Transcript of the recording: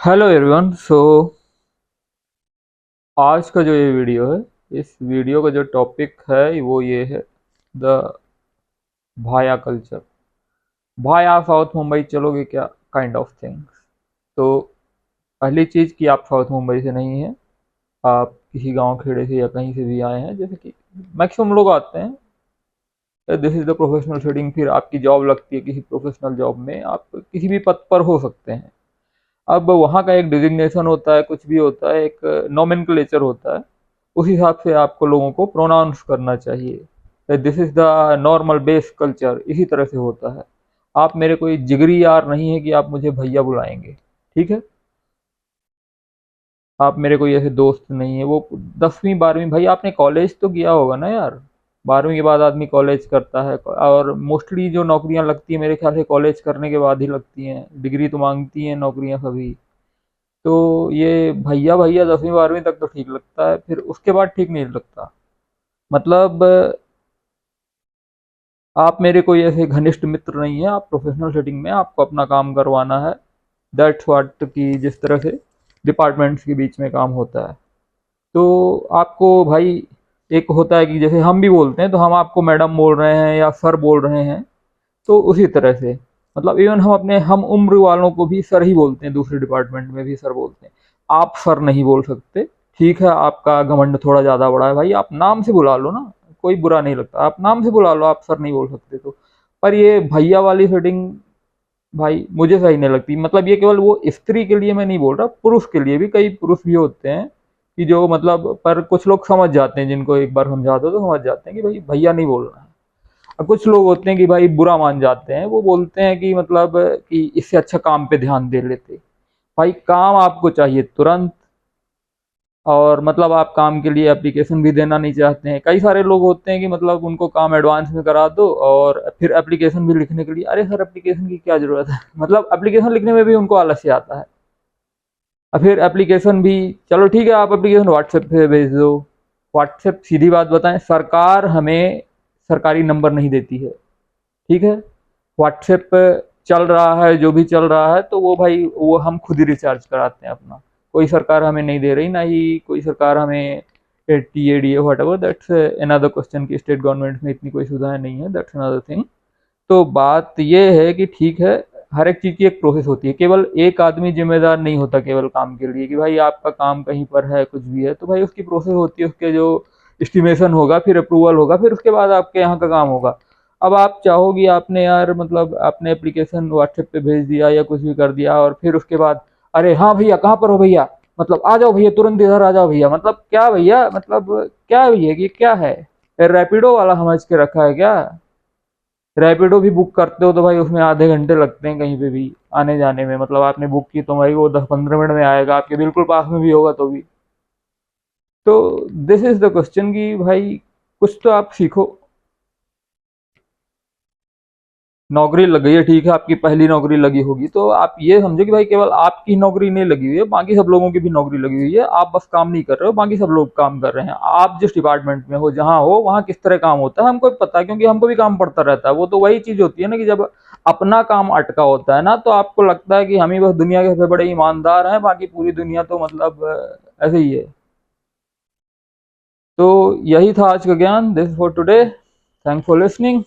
Hello everyone. आज का जो ये वीडियो है, इस वीडियो का जो टॉपिक है वो ये है, द भाया कल्चर। भाई आप साउथ मुंबई चलोगे क्या, काइंड ऑफ थिंग्स। तो पहली चीज़ कि आप साउथ मुंबई से नहीं हैं, आप किसी गांव खेड़े से या कहीं से भी आए हैं, जैसे कि मैक्सिमम लोग आते हैं। This is the professional setting. फिर आपकी जॉब लगती है किसी प्रोफेशनल जॉब में, आप किसी भी पद पर हो सकते हैं। अब वहाँ का एक डिजिग्नेशन होता है, कुछ भी होता है, एक नोमेनक्लेचर होता है। उस हिसाब से आपको लोगों को प्रोनाउंस करना चाहिए। This is the normal base culture, इसी तरह से होता है। आप मेरे कोई जिगरी यार नहीं है कि आप मुझे भैया बुलाएंगे, ठीक है। आप मेरे कोई ऐसे दोस्त नहीं है। वो 10वीं 12वीं, भाई आपने कॉलेज तो किया होगा ना यार। 12वीं के बाद आदमी कॉलेज करता है, और मोस्टली जो नौकरियां लगती है मेरे ख्याल से कॉलेज करने के बाद ही लगती हैं। डिग्री तो मांगती हैं नौकरियां सभी। तो ये भैया भैया 10वीं 12वीं तक तो ठीक लगता है, फिर उसके बाद ठीक नहीं लगता। मतलब आप मेरे कोई ऐसे घनिष्ठ मित्र नहीं है, आप प्रोफेशनल सेटिंग में आपको अपना काम करवाना है। दैट्स व्हाट की जिस तरह से डिपार्टमेंट्स के बीच में काम होता है। तो आपको भाई, एक होता है कि जैसे हम भी बोलते हैं तो हम आपको मैडम बोल रहे हैं या सर बोल रहे हैं, तो उसी तरह से मतलब इवन हम अपने हम उम्र वालों को भी सर ही बोलते हैं, दूसरे डिपार्टमेंट में भी सर बोलते हैं। आप सर नहीं बोल सकते। ठीक है, आपका घमंड थोड़ा ज़्यादा बड़ा है भाई, आप नाम से बुला लो ना। कोई बुरा नहीं लगता, आप नाम से बुला लो, आप सर नहीं बोल सकते तो। पर ये भैया वाली सेटिंग भाई मुझे सही नहीं लगती। मतलब ये केवल वो स्त्री के लिए मैं नहीं बोल रहा, पुरुष के लिए भी, कई पुरुष भी होते हैं कि जो मतलब, पर कुछ लोग समझ जाते हैं, जिनको एक बार समझा दो तो समझ जाते हैं कि भाई भैया नहीं बोलना है। अब कुछ लोग होते हैं कि भाई बुरा मान जाते हैं, वो बोलते हैं कि मतलब कि इससे अच्छा काम पे ध्यान दे लेते। भाई काम आपको चाहिए तुरंत, और मतलब आप काम के लिए एप्लीकेशन भी देना नहीं चाहते हैं। कई सारे लोग होते हैं कि मतलब उनको काम एडवांस में करा दो और फिर एप्लीकेशन भी लिखने के लिए, अरे सर एप्लीकेशन की क्या जरूरत है मतलब एप्लीकेशन लिखने में भी उनको आलस्य आता है। और फिर एप्लीकेशन भी, चलो ठीक है, आप एप्लीकेशन व्हाट्सएप पे भेज दो। व्हाट्सएप, सीधी बात बताएं, सरकार हमें सरकारी नंबर नहीं देती है, ठीक है। व्हाट्सएप पे चल रहा है जो भी चल रहा है, तो वो भाई वो हम खुद ही रिचार्ज कराते हैं अपना। कोई सरकार हमें नहीं दे रही, ना ही कोई सरकार हमें T A D A what ever, that's another question की स्टेट गवर्नमेंट में इतनी कोई सुविधाएं नहीं है, दैट्स अनदर थिंग। तो बात ये है कि ठीक है, हर एक चीज़ की एक प्रोसेस होती है। केवल एक आदमी जिम्मेदार नहीं होता केवल काम के लिए, कि भाई आपका काम कहीं पर है कुछ भी है तो भाई उसकी प्रोसेस होती है, उसके जो एस्टिमेशन होगा, फिर अप्रूवल होगा, फिर उसके बाद आपके यहाँ का काम होगा। अब आप चाहोगी, आपने यार मतलब आपने एप्लीकेशन व्हाट्सएप पे भेज दिया या कुछ भी कर दिया, और फिर उसके बाद अरे हाँ भैया कहाँ पर हो भैया, मतलब आ जाओ भैया तुरंत इधर आ जाओ भैया, मतलब क्या भैया, मतलब क्या भैया, ये क्या है, रैपिडो वाला समझ के रखा है क्या। रैपिडो भी बुक करते हो तो भाई उसमें आधे घंटे लगते हैं कहीं पे भी आने जाने में। मतलब आपने बुक की तो भाई वो 10-15 मिनट में आएगा, आपके बिल्कुल पास में भी होगा तो भी। तो दिस इज द क्वेश्चन कि भाई कुछ तो आप सीखो। नौकरी लग गई है, ठीक है, आपकी पहली नौकरी लगी होगी, तो आप ये समझो कि भाई केवल आपकी नौकरी नहीं लगी हुई है, बाकी सब लोगों की भी नौकरी लगी हुई है। आप बस काम नहीं कर रहे हो, बाकी सब लोग काम कर रहे हैं। आप जिस डिपार्टमेंट में हो, जहाँ हो, वहाँ किस तरह काम होता है हमको भी पता है, क्योंकि हमको भी काम पड़ता रहता है। वो तो वही चीज होती है ना कि जब अपना काम अटका होता है ना, तो आपको लगता है कि हम ही बस दुनिया के सबसे बड़े ईमानदार हैं, बाकी पूरी दुनिया तो मतलब ऐसे ही है। तो यही था आज का ज्ञान। This for today, thanks for listening.